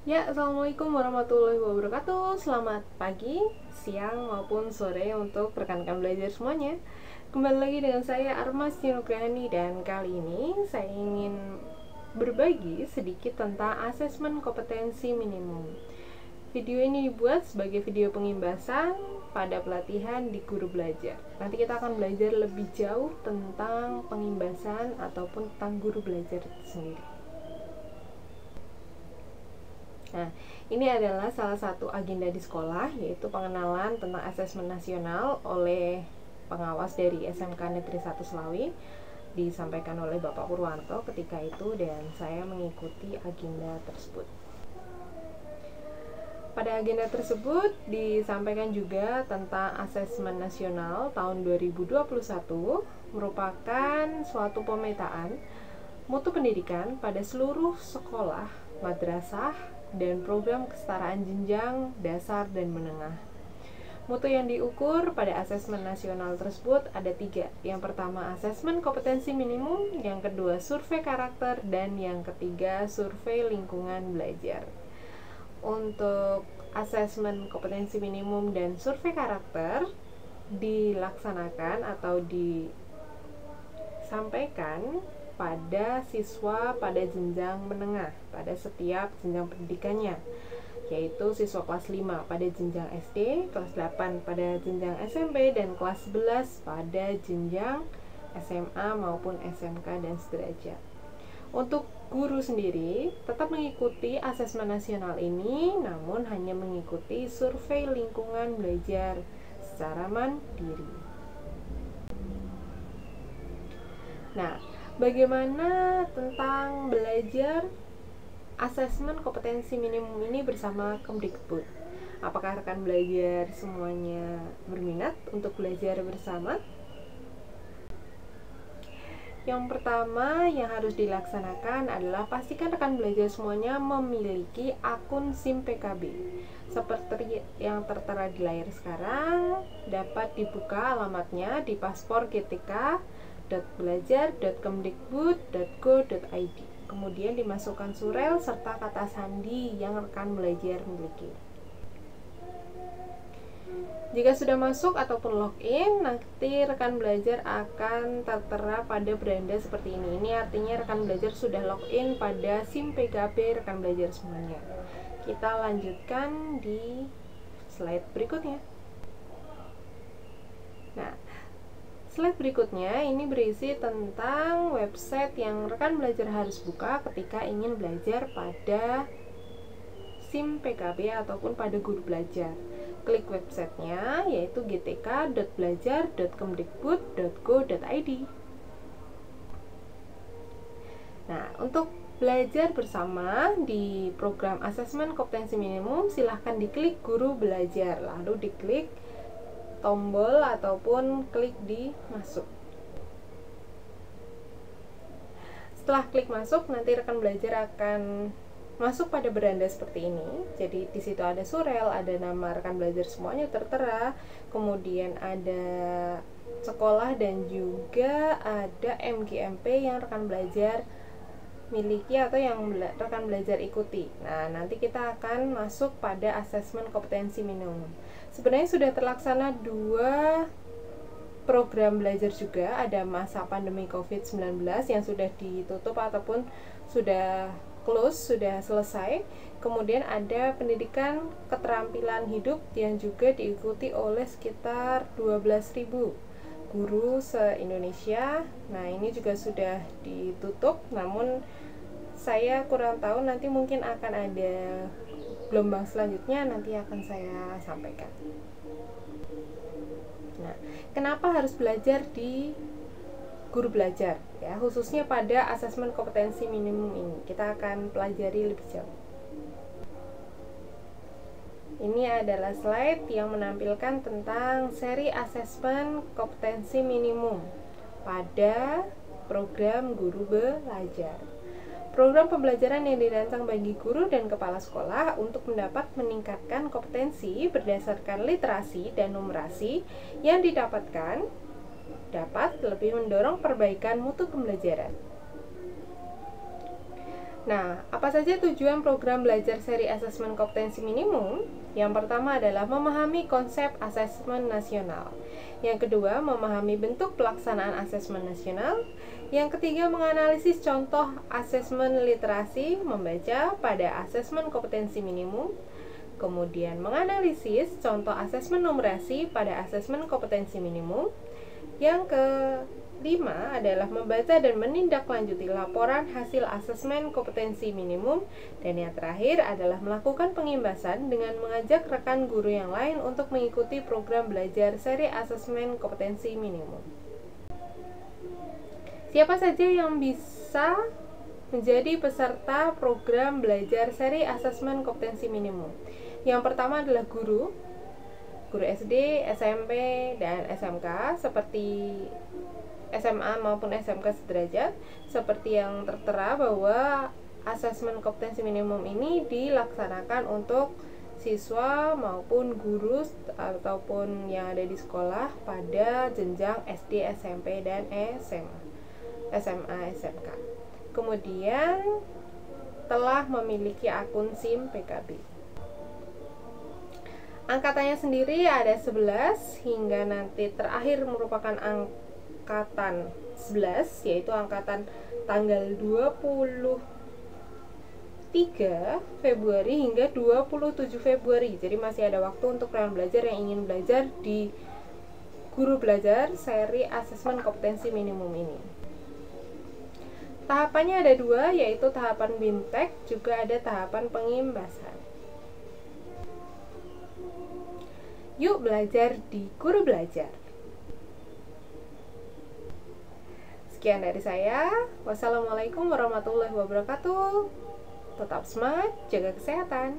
Ya, Assalamualaikum warahmatullahi wabarakatuh. Selamat pagi, siang, maupun sore untuk rekan-rekan belajar semuanya. Kembali lagi dengan saya Armas Yunugrani, dan kali ini saya ingin berbagi sedikit tentang asesmen kompetensi minimum. Video ini dibuat sebagai video pengimbasan pada pelatihan di guru belajar. Nanti kita akan belajar lebih jauh tentang pengimbasan ataupun tentang guru belajar itu sendiri. Nah, ini adalah salah satu agenda di sekolah, yaitu pengenalan tentang asesmen nasional oleh pengawas dari SMK Negeri 1 Selawi, disampaikan oleh Bapak Purwanto ketika itu, dan saya mengikuti agenda tersebut. Pada agenda tersebut disampaikan juga tentang asesmen nasional tahun 2021, merupakan suatu pemetaan mutu pendidikan pada seluruh sekolah, madrasah, dan program kesetaraan jenjang dasar dan menengah. Mutu yang diukur pada asesmen nasional tersebut ada 3. Yang pertama asesmen kompetensi minimum, yang kedua survei karakter, dan yang ketiga survei lingkungan belajar. Untuk asesmen kompetensi minimum dan survei karakter dilaksanakan atau disampaikan pada siswa pada jenjang menengah pada setiap jenjang pendidikannya, yaitu siswa kelas 5 pada jenjang SD, kelas 8 pada jenjang SMP, dan kelas 11 pada jenjang SMA maupun SMK dan sederajat. Untuk guru sendiri tetap mengikuti asesmen nasional ini, namun hanya mengikuti survei lingkungan belajar secara mandiri. Nah, bagaimana tentang belajar asesmen kompetensi minimum ini bersama Kemdikbud? Apakah rekan belajar semuanya berminat untuk belajar bersama? Yang pertama yang harus dilaksanakan adalah pastikan rekan belajar semuanya memiliki akun SIM PKB. Seperti yang tertera di layar sekarang, dapat dibuka alamatnya di paspor.gtk.belajar.kemdikbud.go.id. Kemudian dimasukkan surel serta kata sandi yang rekan belajar miliki. Jika sudah masuk ataupun login, nanti rekan belajar akan tertera pada beranda seperti ini. Ini artinya rekan belajar sudah login pada SIM PKB rekan belajar semuanya. Kita lanjutkan di slide berikutnya. Nah, slide berikutnya ini berisi tentang website yang rekan belajar harus buka ketika ingin belajar pada SIM PKB ataupun pada guru belajar. Klik websitenya, yaitu gtk.belajar.kemdikbud.go.id. Nah, untuk belajar bersama di program asesmen kompetensi minimum, silahkan diklik guru belajar, lalu diklik tombol ataupun klik di masuk. Setelah klik masuk, nanti rekan belajar akan masuk pada beranda seperti ini. Jadi di situ ada surel, ada nama rekan belajar semuanya tertera, kemudian ada sekolah dan juga ada MGMP yang rekan belajar miliki atau yang rekan belajar ikuti. Nah, nanti kita akan masuk pada asesmen kompetensi minimum. Sebenarnya sudah terlaksana 2 program belajar juga, ada masa pandemi COVID-19 yang sudah ditutup ataupun sudah close, sudah selesai. Kemudian ada pendidikan keterampilan hidup yang juga diikuti oleh sekitar 12.000 guru se-Indonesia. Nah, ini juga sudah ditutup, namun saya kurang tahu, nanti mungkin akan ada gelombang selanjutnya, nanti akan saya sampaikan. Nah, kenapa harus belajar di guru belajar? Ya, khususnya pada asesmen kompetensi minimum ini, kita akan pelajari lebih jauh. Ini adalah slide yang menampilkan tentang seri asesmen kompetensi minimum pada program guru belajar. Program pembelajaran yang dirancang bagi guru dan kepala sekolah untuk meningkatkan kompetensi berdasarkan literasi dan numerasi yang didapatkan, dapat lebih mendorong perbaikan mutu pembelajaran. Nah, apa saja tujuan program belajar seri asesmen kompetensi minimum? Yang pertama adalah memahami konsep asesmen nasional. Yang kedua, memahami bentuk pelaksanaan asesmen nasional. Yang ketiga, menganalisis contoh asesmen literasi membaca pada asesmen kompetensi minimum. Kemudian, menganalisis contoh asesmen numerasi pada asesmen kompetensi minimum. Yang kelima adalah membaca dan menindaklanjuti laporan hasil asesmen kompetensi minimum. Dan yang terakhir adalah melakukan pengimbasan dengan mengajak rekan guru yang lain untuk mengikuti program belajar seri asesmen kompetensi minimum. Siapa saja yang bisa menjadi peserta program belajar seri asesmen kompetensi minimum? Yang pertama adalah guru SD, SMP, dan SMK seperti SMA maupun SMK sederajat, seperti yang tertera bahwa asesmen kompetensi minimum ini dilaksanakan untuk siswa maupun guru ataupun yang ada di sekolah pada jenjang SD, SMP, dan SMA, SMK. Kemudian telah memiliki akun SIM PKB. Angkatannya sendiri ada 11 hingga nanti terakhir merupakan angkatan 11, yaitu angkatan tanggal 23 Februari hingga 27 Februari. Jadi masih ada waktu untuk rekan belajar yang ingin belajar di guru belajar seri asesmen kompetensi minimum ini. Tahapannya ada 2, yaitu tahapan bintek, juga ada tahapan pengimbasan. Yuk belajar di Guru Belajar. Sekian dari saya. Wassalamualaikum warahmatullahi wabarakatuh. Tetap semangat, jaga kesehatan.